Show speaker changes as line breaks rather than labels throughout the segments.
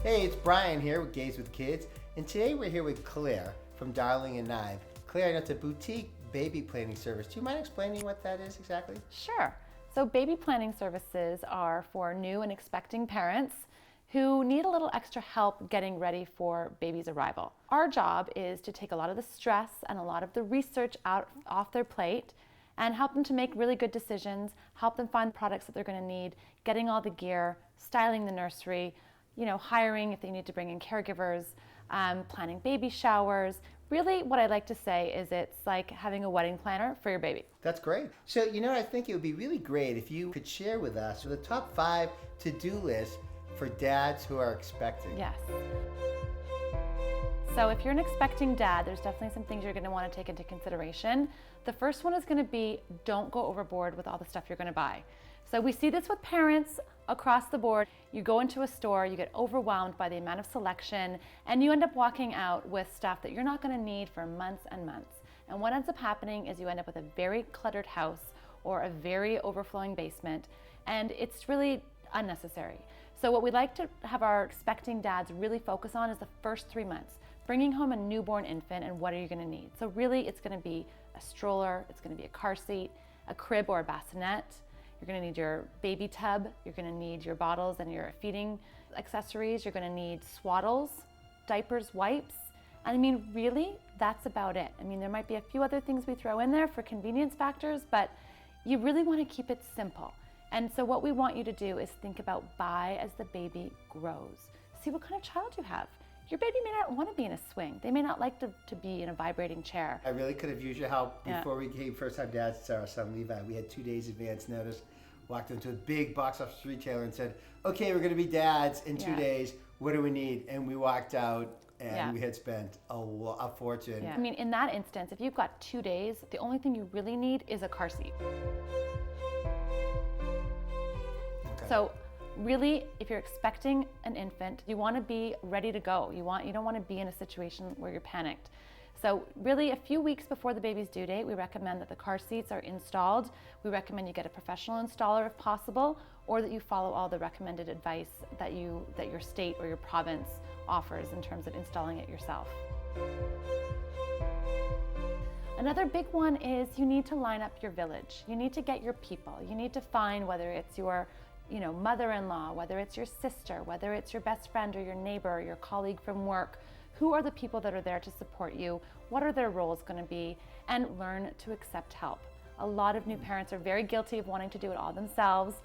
Hey, it's Brian here with Gaze with Kids, and today we're here with Claire from Darling and Knive. Claire, that's a boutique baby planning service. Do you mind explaining what that is exactly?
Sure. So baby planning services are for new and expecting parents who need a little extra help getting ready for baby's arrival. Our job is to take a lot of the stress and a lot of the research off their plate and help them to make really good decisions, help them find the products that they're going to need, getting all the gear, styling the nursery, hiring if they need to bring in caregivers, planning baby showers. Really, what I like to say is it's like having a wedding planner for your baby.
That's great. So, I think it would be really great if you could share with us the top 5 to-do lists for dads who are expecting.
Yes. So if you're an expecting dad, there's definitely some things you're going to want to take into consideration. The first one is going to be, don't go overboard with all the stuff you're going to buy. So we see this with parents across the board. You go into a store, you get overwhelmed by the amount of selection, and you end up walking out with stuff that you're not going to need for months and months. And what ends up happening is you end up with a very cluttered house or a very overflowing basement, and it's really unnecessary. So what we like to have our expecting dads really focus on is the first 3 months. Bringing home a newborn infant and what are you going to need? So really it's going to be a stroller, it's going to be a car seat, a crib or a bassinet. You're going to need your baby tub, you're going to need your bottles and your feeding accessories, you're going to need swaddles, diapers, wipes. I mean, really, that's about it. I mean, there might be a few other things we throw in there for convenience factors, but you really want to keep it simple. And so what we want you to do is think about buy as the baby grows. See what kind of child you have. Your baby may not want to be in a swing. They may not like to be in a vibrating chair.
I really could have used your help before we came first-time dads to our son Levi. We had 2 days advance notice, walked into a big box office retailer and said, okay, we're going to be dads in 2 days. What do we need? And we walked out and we had spent a fortune.
Yeah. I mean, in that instance, if you've got 2 days, the only thing you really need is a car seat. So really, if you're expecting an infant, you want to be ready to go. You don't want to be in a situation where you're panicked. So really, a few weeks before the baby's due date, we recommend that the car seats are installed. We recommend you get a professional installer if possible, or that you follow all the recommended advice that your state or your province offers in terms of installing it yourself. Another big one is you need to line up your village. You need to get your people. You need to find whether it's your mother-in-law, whether it's your sister, whether it's your best friend or your neighbor, or your colleague from work. Who are the people that are there to support you? What are their roles going to be? And learn to accept help. A lot of new parents are very guilty of wanting to do it all themselves,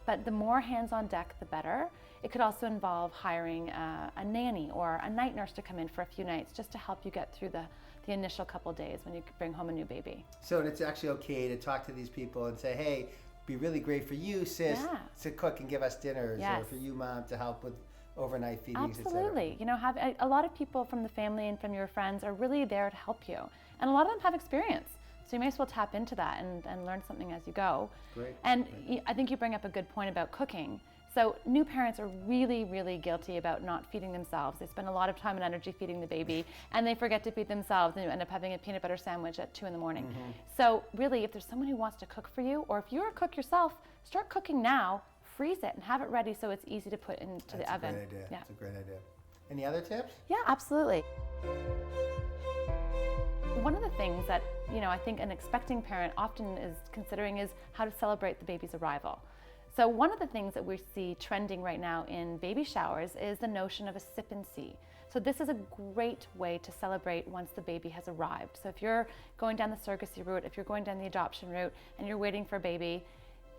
but the more hands on deck, the better. It could also involve hiring a nanny or a night nurse to come in for a few nights just to help you get through the initial couple days when you bring home a new baby.
So it's actually okay to talk to these people and say, hey, be really great for you, sis, to cook and give us dinners, or for you, mom, to help with overnight feedings,
Absolutely. Have a lot of people from the family and from your friends are really there to help you. And a lot of them have experience. So you may as well tap into that and learn something as you go.
Great.
And I think you bring up a good point about cooking. So new parents are really, really guilty about not feeding themselves. They spend a lot of time and energy feeding the baby, and they forget to feed themselves, and you end up having a peanut butter sandwich at 2 in the morning. So really, if there's someone who wants to cook for you, or if you're a cook yourself, start cooking now, freeze it, and have it ready so it's easy to put into the oven.
That's a great idea. That's a great idea. Any other tips?
Yeah, absolutely. One of the things that I think an expecting parent often is considering is how to celebrate the baby's arrival. So one of the things that we see trending right now in baby showers is the notion of a sip and see. So this is a great way to celebrate once the baby has arrived. So if you're going down the surrogacy route, if you're going down the adoption route and you're waiting for a baby,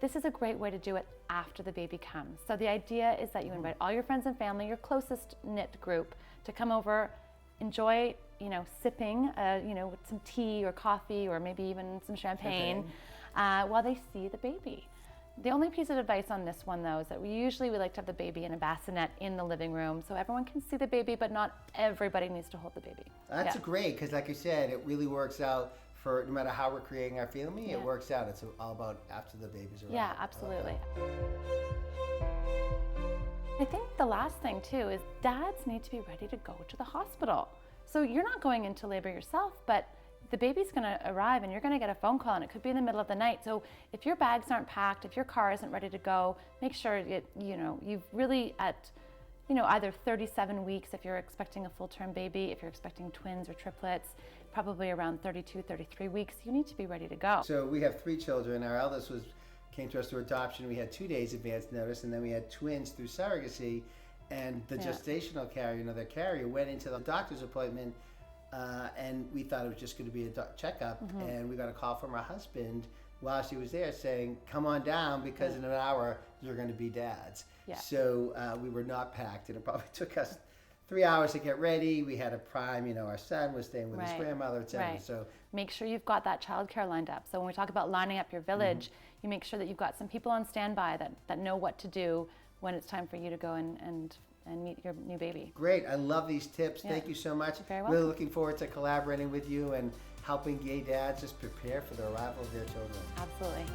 this is a great way to do it after the baby comes. So the idea is that you invite all your friends and family, your closest knit group, to come over, enjoy, sipping, with some tea or coffee or maybe even some champagne. While they see the baby. The only piece of advice on this one, though, is that we like to have the baby in a bassinet in the living room so everyone can see the baby, but not everybody needs to hold the baby.
That's great, because like you said, it really works out for no matter how we're creating our family, it works out. It's all about after the baby's around.
Yeah, absolutely. I think the last thing, too, is dads need to be ready to go to the hospital. So you're not going into labor yourself, but the baby's going to arrive and you're going to get a phone call, and it could be in the middle of the night. So if your bags aren't packed, if your car isn't ready to go, make sure you've really at either 37 weeks if you're expecting a full-term baby, if you're expecting twins or triplets, probably around 32, 33 weeks, you need to be ready to go.
So we have 3 children. Our eldest came to us through adoption. We had 2 days advance notice, and then we had twins through surrogacy. And the gestational carrier, the carrier, went into the doctor's appointment, and we thought it was just going to be a checkup. And we got a call from her husband while she was there saying, come on down because in an hour you're going to be dads. So we were not packed, and it probably took us 3 hours to get ready. We had a prime, our son was staying with his grandmother, etc. So
make sure you've got that childcare lined up. So when we talk about lining up your village, you make sure that you've got some people on standby that know what to do when it's time for you to go and meet your new baby.
Great. I love these tips. Thank you so much.
You're very welcome.
Really looking forward to collaborating with you and helping gay dads just prepare for the arrival of their children.
Absolutely.